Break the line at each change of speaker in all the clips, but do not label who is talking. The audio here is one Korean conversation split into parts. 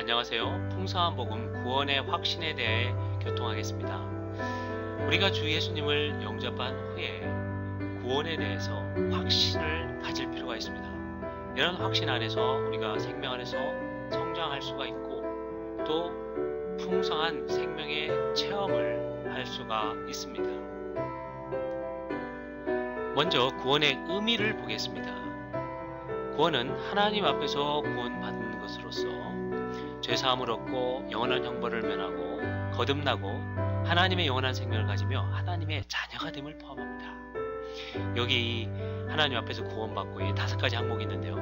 안녕하세요. 풍성한 복음 구원의 확신에 대해 교통하겠습니다. 우리가 주 예수님을 영접한 후에 구원에 대해서 확신을 가질 필요가 있습니다. 이런 확신 안에서 우리가 생명 안에서 성장할 수가 있고 또 풍성한 생명의 체험을 할 수가 있습니다. 먼저 구원의 의미를 보겠습니다. 구원은 하나님 앞에서 구원받는 것으로서 죄사함을 얻고 영원한 형벌을 면하고 거듭나고 하나님의 영원한 생명을 가지며 하나님의 자녀가 됨을 포함합니다. 여기 하나님 앞에서 구원받고 이 5가지 항목이 있는데요.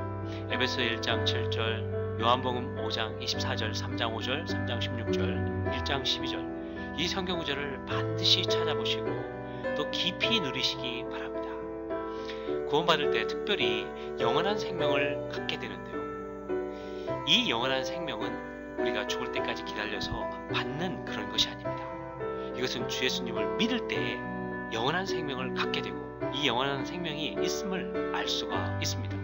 에베소 1장 7절, 요한복음 5장 24절, 3장 5절, 3장 16절, 1장 12절 이 성경 구절을 반드시 찾아보시고 또 깊이 누리시기 바랍니다. 구원받을 때 특별히 영원한 생명을 갖게 되는데요. 이 영원한 생명은 우리가 죽을 때까지 기다려서 받는 그런 것이 아닙니다. 이것은 주 예수님을 믿을 때에 영원한 생명을 갖게 되고 이 영원한 생명이 있음을 알 수가 있습니다.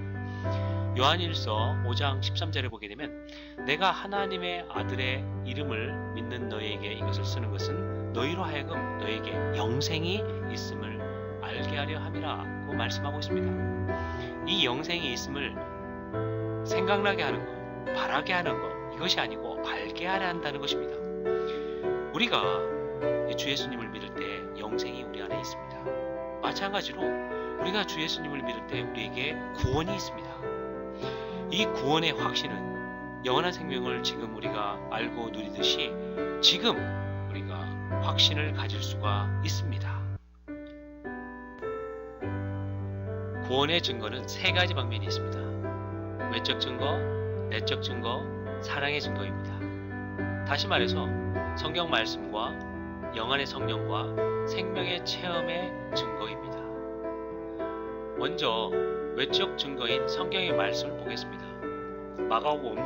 요한일서 5장 13절에 보게 되면 내가 하나님의 아들의 이름을 믿는 너희에게 이것을 쓰는 것은 너희로 하여금 너희에게 영생이 있음을 알게 하려 함이라고 말씀하고 있습니다. 이 영생이 있음을 생각나게 하는 것, 바라게 하는 것 이것이 아니고 알게 하려 한다는 것입니다. 우리가 주 예수님을 믿을 때 영생이 우리 안에 있습니다. 마찬가지로 우리가 주 예수님을 믿을 때 우리에게 구원이 있습니다. 이 구원의 확신은 영원한 생명을 지금 우리가 알고 누리듯이 지금 우리가 확신을 가질 수가 있습니다. 구원의 증거는 3가지 방면이 있습니다. 외적 증거, 내적 증거, 사랑의 증거입니다. 다시 말해서 성경 말씀과 영안의 성령과 생명의 체험의 증거입니다. 먼저 외적 증거인 성경의 말씀을 보겠습니다. 마가복음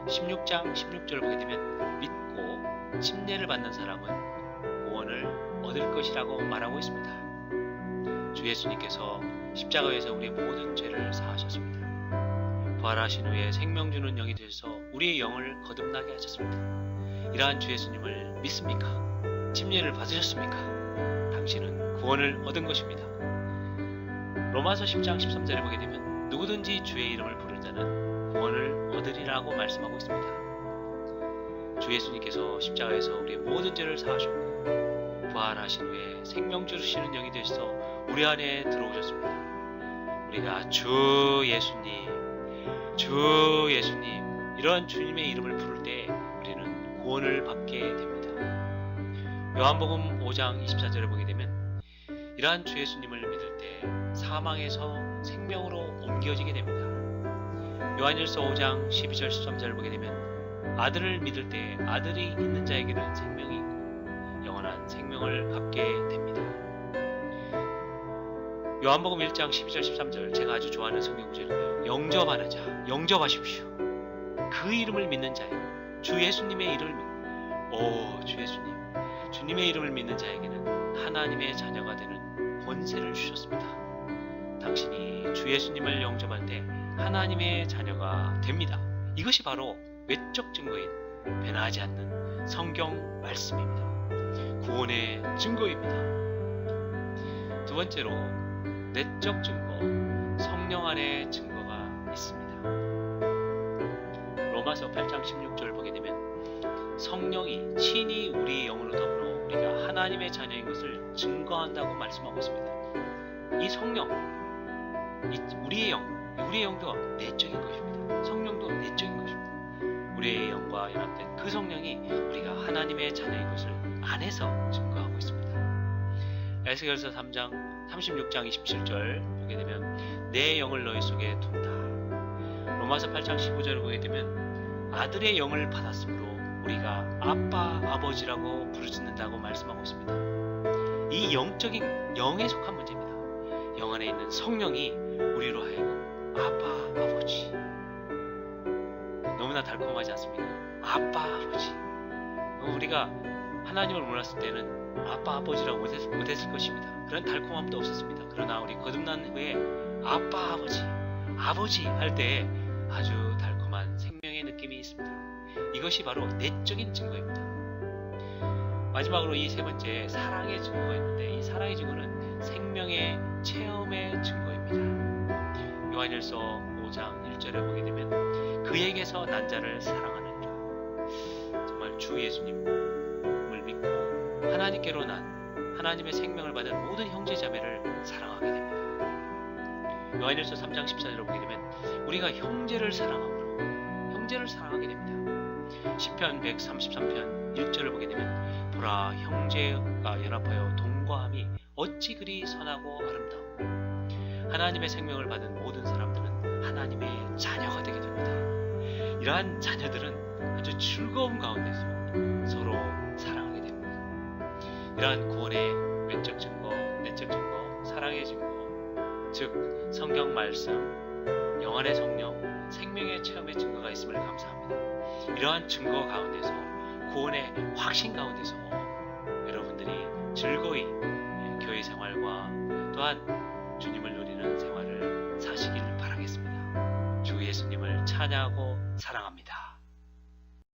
16장 16절을 보게 되면 믿고 침례를 받는 사람은 구원을 얻을 것이라고 말하고 있습니다. 주 예수님께서 십자가에서 우리의 모든 죄를 사하셨습니다. 부활하신 후에 생명 주는 영이 되셔서 우리의 영을 거듭나게 하셨습니다. 이러한 주 예수님을 믿습니까? 침례를 받으셨습니까? 당신은 구원을 얻은 것입니다. 로마서 10장 13절에 보게 되면 누구든지 주의 이름을 부를 자는 구원을 얻으리라고 말씀하고 있습니다. 주 예수님께서 십자가에서 우리의 모든 죄를 사하셨고 부활하신 후에 생명 주시는 영이 되셔서 우리 안에 들어오셨습니다. 우리가 주 예수님 이러한 주님의 이름을 부를 때 우리는 구원을 받게 됩니다. 요한복음 5장 24절에 보게 되면 이러한 주 예수님을 믿을 때 사망에서 생명으로 옮겨지게 됩니다. 요한일서 5장 12절 13절을 보게 되면 아들을 믿을 때 아들이 있는 자에게는 생명이 있고 영원한 생명을 갖게 됩니다. 요한복음 1장 12절 13절 제가 아주 좋아하는 성경 구절인데요. 영접하는 자, 영접하십시오. 그 이름을 믿는 자예요. 주 예수님의 이름을 주 예수님, 주님의 이름을 믿는 자에게는 하나님의 자녀가 되는 권세를 주셨습니다. 당신이 주 예수님을 영접할 때 하나님의 자녀가 됩니다. 이것이 바로 외적 증거인 변하지 않는 성경 말씀입니다. 구원의 증거입니다. 두 번째로 내적 증거, 성령 안에 증거가 있습니다. 로마서 8장 16절을 보게 되면 성령이 친히 우리의 영으로 더불어 우리가 하나님의 자녀인 것을 증거한다고 말씀하고 있습니다. 이 성령, 우리의 영도 내적인 것입니다. 성령도 내적인 것입니다. 우리의 영과 연합된 그 성령이 우리가 하나님의 자녀인 것을 안에서 증거하고 있습니다. 에스겔서 3장 36장 27절 보게 되면 내 영을 너희 속에 둔다. 로마서 8장 15절을 보게 되면 아들의 영을 받았으므로 우리가 아빠 아버지라고 부르짖는다고 말씀하고 있습니다. 이 영적인 영에 속한 문제입니다. 영 안에 있는 성령이 우리로 하여금 아빠 아버지 너무나 달콤하지 않습니까? 아빠 아버지 우리가 하나님을 몰랐을 때는 아빠 아버지라고 못했을 것입니다. 그런 달콤함도 없었습니다. 그러나 우리 거듭난 후에 아빠 아버지 할 때 아주 달콤한 생명의 느낌 느낌이 있습니다. 이것이 바로 내적인 증거입니다. 마지막으로 이 세 번째 사랑의 증거가 있는데, 이 사랑의 증거는 생명의 체험의 증거입니다. 요한일서 5장 1절에 보게 되면 그에게서 난 자를 사랑하느니라. 정말 주 예수님을 믿고 하나님께로 난 하나님의 생명을 받은 모든 형제 자매를 사랑하게 됩니다. 요한일서 3장 14절을 보게 되면 우리가 형제를 사랑하게 됩니다. 시편 133편 1절을 보게 되면 보라, 형제가 연합하여 동거함이 어찌 그리 선하고 아름다워. 하나님의 생명을 받은 모든 사람들은 하나님의 자녀가 되게 됩니다. 이러한 자녀들은 아주 즐거움 가운데서 서로 사랑하게 됩니다. 이러한 구원의 외적 증거, 내적 증거, 사랑의 증거, 즉 성경 말씀, 영안의 성령, 생명의 체험의 증거가 있음을 감사합니다. 이러한 증거 가운데서, 구원의 확신 가운데서 여러분들이 즐거이 교회 생활과 또한 주님을 누리는 생활을 사시길 바라겠습니다. 주 예수님을 찬양하고 사랑합니다.